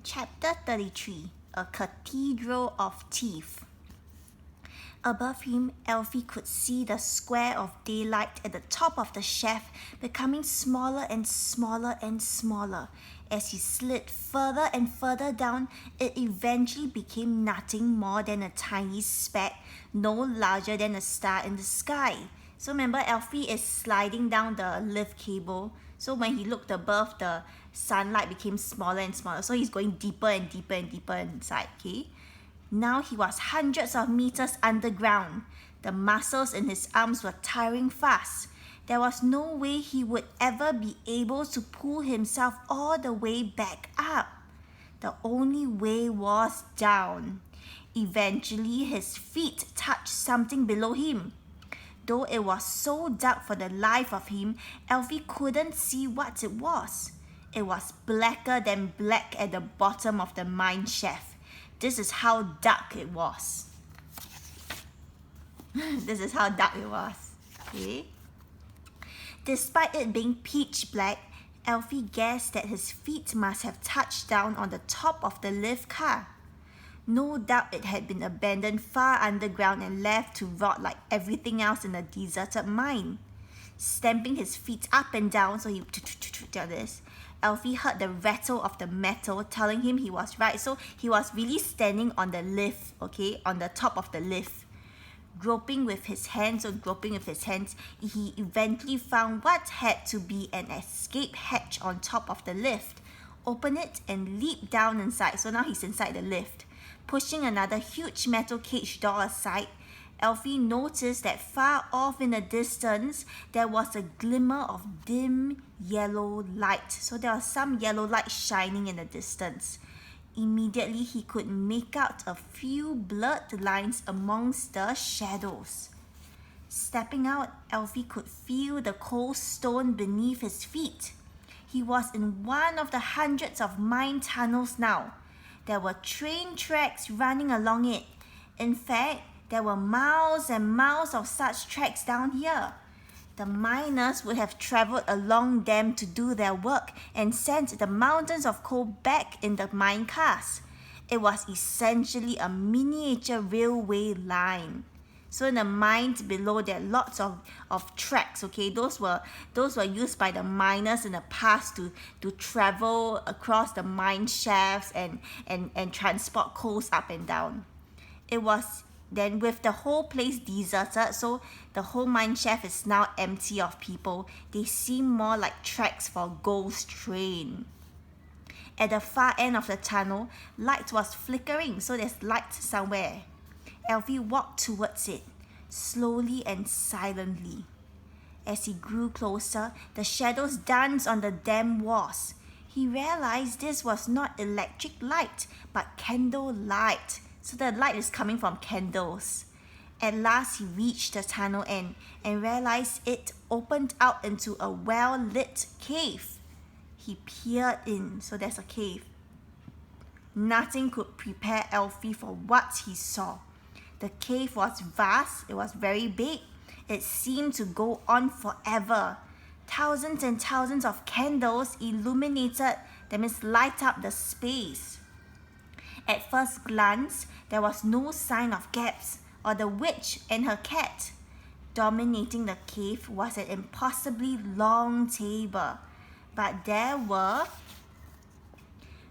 Chapter 33, A Cathedral of Teeth. Above him, Elfie could see the square of daylight at the top of the shaft becoming smaller and smaller and smaller. As he slid further and further down, it eventually became nothing more than a tiny speck, no larger than a star in the sky. So remember, Elfie is sliding down the lift cable. So when he looked above, the sunlight became smaller and smaller. So he's going deeper and deeper and deeper inside, okay? Now he was hundreds of meters underground. The muscles in his arms were tiring fast. There was no way he would ever be able to pull himself all the way back up. The only way was down. Eventually, his feet touched something below him. Though it was so dark for the life of him, Elfie couldn't see what it was. It was blacker than black at the bottom of the mine shaft. This is how dark it was. This is how dark it was. Okay? Despite it being pitch black, Elfie guessed that his feet must have touched down on the top of the lift car. No doubt it had been abandoned far underground and left to rot like everything else in a deserted mine. Stamping his feet up and down, so he did this. Elfie heard the rattle of the metal telling him he was right. So he was really standing on the lift, okay, on the top of the lift. Groping with his hands, he eventually found what had to be an escape hatch on top of the lift. Open it and leap down inside. So now he's inside the lift. Pushing another huge metal cage door aside, Elfie noticed that far off in the distance, there was a glimmer of dim yellow light. So there was some yellow light shining in the distance. Immediately, he could make out a few blurred lines amongst the shadows. Stepping out, Elfie could feel the cold stone beneath his feet. He was in one of the hundreds of mine tunnels now. There were train tracks running along it. In fact, there were miles and miles of such tracks down here. The miners would have traveled along them to do their work and sent the mountains of coal back in the mine cars. It was essentially a miniature railway line. So in the mines below, there are lots of tracks, okay? Those were used by the miners in the past to travel across the mine shafts and transport coals up and down. It was then, with the whole place deserted, so the whole mine shaft is now empty of people, they seem more like tracks for a ghost train. At the far end of the tunnel, light was flickering, so there's light somewhere. Elfie walked towards it, slowly and silently. As he grew closer, the shadows danced on the damp walls. He realized this was not electric light, but candle light. So the light is coming from candles. At last, he reached the tunnel end and realized it opened out into a well-lit cave. He peered in, so there's a cave. Nothing could prepare Elfie for what he saw. The cave was vast, it was very big. It seemed to go on forever. Thousands and thousands of candles illuminated, that means light up the space. At first glance, there was no sign of gaps or the witch and her cat. Dominating the cave was an impossibly long table, but there were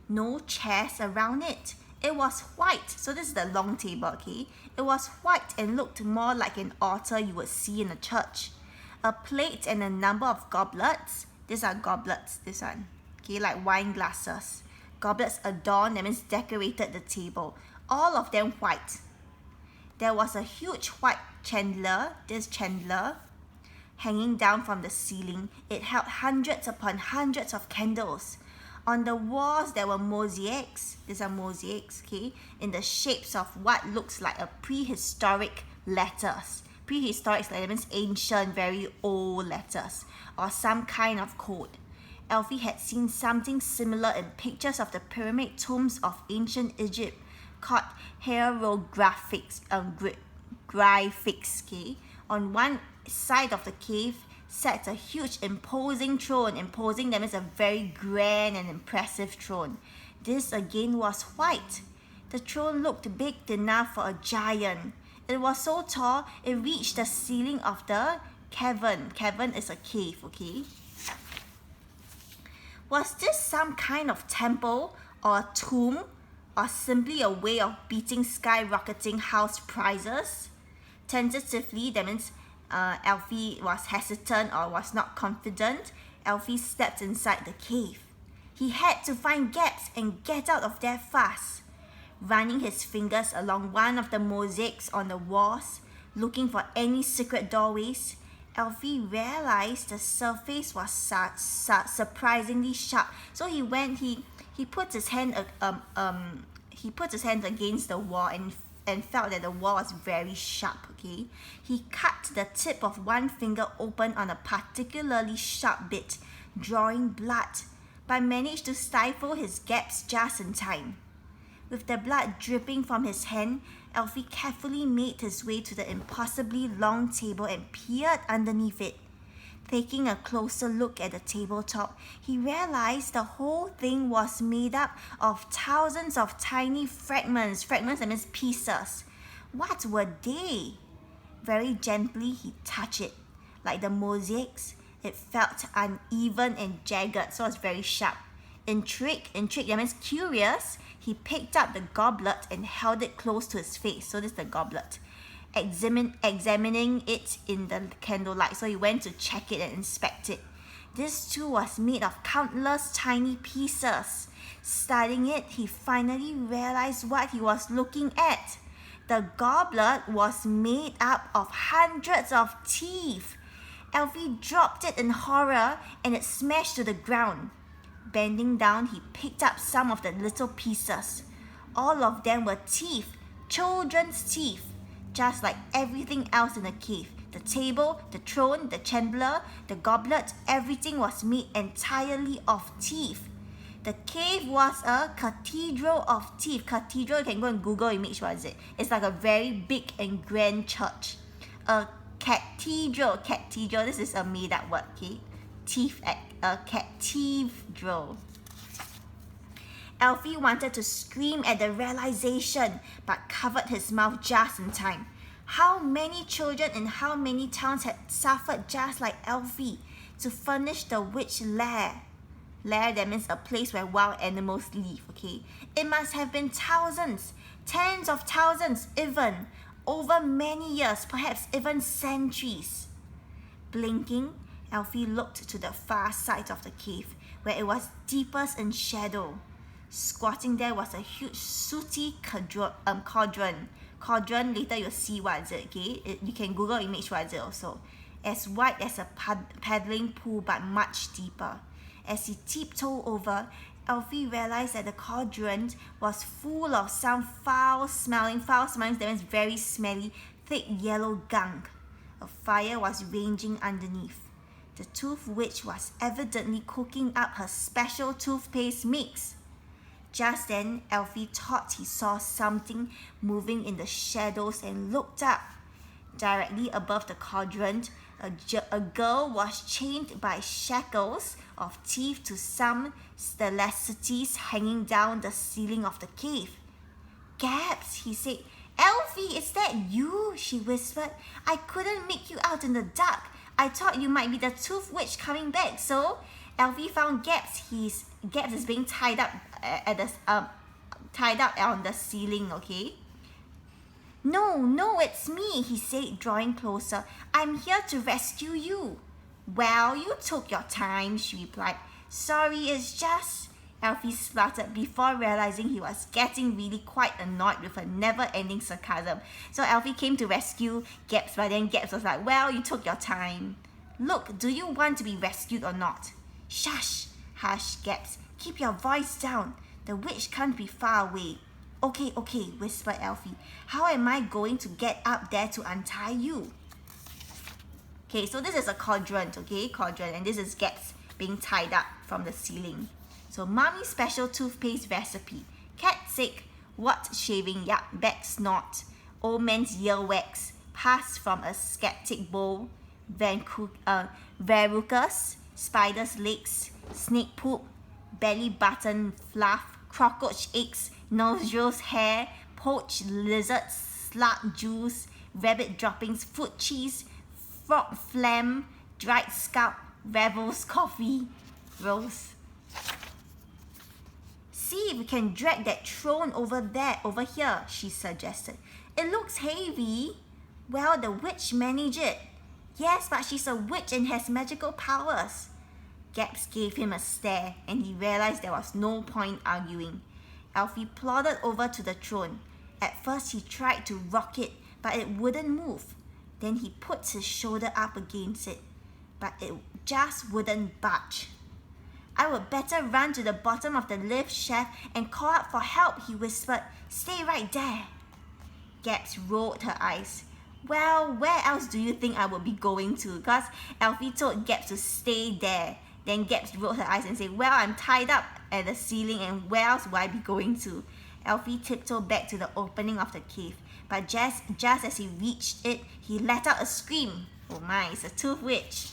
no chairs around it. It was white, so this is the long table, okay? It was white and looked more like an altar you would see in a church. A plate and a number of goblets. These are goblets, this one, okay, like wine glasses. Goblets adorned, that means decorated the table, all of them white. There was a huge white chandelier, hanging down from the ceiling. It held hundreds upon hundreds of candles. On the walls, there were mosaics, these are mosaics, okay, in the shapes of what looks like a prehistoric letters. Prehistoric, that means ancient, very old letters, or some kind of code. Elfie had seen something similar in pictures of the pyramid tombs of ancient Egypt called hieroglyphics. Okay? On one side of the cave, sat a huge imposing throne. Imposing, that means a very grand and impressive throne. This again was white. The throne looked big enough for a giant. It was so tall, it reached the ceiling of the cavern. Cavern is a cave, okay? Was this some kind of temple or a tomb, or simply a way of beating skyrocketing house prices? Tentatively, that means Elfie was hesitant or was not confident. Elfie stepped inside the cave. He had to find gaps and get out of there fast. Running his fingers along one of the mosaics on the walls, looking for any secret doorways, Elfie realized the surface was surprisingly sharp. So he put his hand against the wall and felt that the wall was very sharp. Okay, he cut the tip of one finger open on a particularly sharp bit, drawing blood, but managed to stifle his gaps just in time. With the blood dripping from his hand, Elfie carefully made his way to the impossibly long table and peered underneath it. Taking a closer look at the tabletop, he realized the whole thing was made up of thousands of tiny fragments. Fragments, that means pieces. What were they? Very gently, he touched it. Like the mosaics, it felt uneven and jagged, so it's very sharp. Intrigued, that means curious, he picked up the goblet and held it close to his face. So this is the goblet. Examining it in the candlelight. So he went to check it and inspect it. This too was made of countless tiny pieces. Studying it, he finally realized what he was looking at. The goblet was made up of hundreds of teeth. Elfie dropped it in horror and it smashed to the ground. Bending down, he picked up some of the little pieces. All of them were teeth, children's teeth, just like everything else in the cave. The table, the throne, the chandelier, the goblet, everything was made entirely of teeth. The cave was a cathedral of teeth. Cathedral, you can go and Google image, what is it? It's like a very big and grand church. A cathedral, this is a made up word, okay? Teeth, a cathedral. Elfie wanted to scream at the realization, but covered his mouth just in time. How many children in how many towns had suffered just like Elfie to furnish the witch lair? Lair, that means a place where wild animals live, okay? It must have been thousands, tens of thousands even, over many years, perhaps even centuries. Blinking, Elfie looked to the far side of the cave, where it was deepest in shadow. Squatting there was a huge sooty cauldron. Cauldron, later you'll see what is it, okay? You can Google image what is it also. As wide as a paddling pool, but much deeper. As he tiptoed over, Elfie realized that the cauldron was full of some foul-smelling, that means very smelly, thick yellow gunk. A fire was raging underneath. The Tooth Witch was evidently cooking up her special toothpaste mix. Just then, Elfie thought he saw something moving in the shadows and looked up. Directly above the cauldron, a girl was chained by shackles of teeth to some stalactites hanging down the ceiling of the cave. "Gaps," he said. "Elfie, is that you?" she whispered. "I couldn't make you out in the dark. I thought you might be the Tooth Witch coming back." So Elfie found Gaps. Gaps is being tied up on the ceiling, okay? No, it's me," he said, drawing closer. "I'm here to rescue you." "Well, you took your time," she replied. "Sorry, it's just..." Elfie spluttered before realizing he was getting really quite annoyed with her never-ending sarcasm. So Elfie came to rescue Gaps, but then Gaps was like, "Well, you took your time. Look, do you want to be rescued or not?" "Shush," hushed Gaps. "Keep your voice down. The witch can't be far away." Okay, whispered Elfie. "How am I going to get up there to untie you?" Okay, so this is a cauldron, okay? Cauldron, and this is Gaps being tied up from the ceiling. So, Mommy's special toothpaste recipe. Cat sick, what shaving? Yuck, back snort. Old man's earwax, passed from a skeptic bowl. verrucas, spider's legs, snake poop, belly button fluff, cockroach eggs, nostrils hair, poached lizard, slug juice, rabbit droppings, foot cheese, frog phlegm, dried scalp, Rebel's coffee. Rose. See if we can drag that throne over here, she suggested. It looks heavy. Well, the witch managed it. Yes, but she's a witch and has magical powers. Gaps gave him a stare, and he realized there was no point arguing. Elfie plodded over to the throne. At first, he tried to rock it, but it wouldn't move. Then he put his shoulder up against it, but it just wouldn't budge. I would better run to the bottom of the lift shaft and call out for help, he whispered. Stay right there. Gaps rolled her eyes. Well, where else do you think I would be going to? Because Elfie told Gaps to stay there. Then Gaps rolled her eyes and said, well, I'm tied up at the ceiling and where else would I be going to? Elfie tiptoed back to the opening of the cave. But just as he reached it, he let out a scream. Oh my, it's a tooth witch.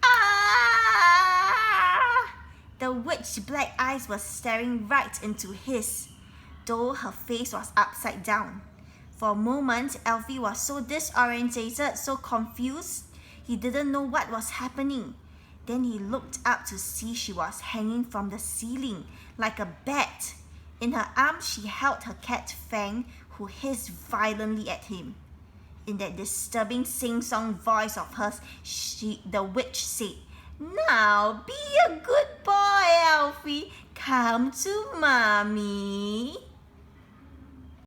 Ah! The witch's black eyes were staring right into his, though her face was upside down. For a moment, Elfie was so disorientated, so confused, he didn't know what was happening. Then he looked up to see she was hanging from the ceiling like a bat. In her arms, she held her cat Fang, who hissed violently at him. In that disturbing sing-song voice of hers, the witch said, Now be a good boy, Elfie. Come to mommy.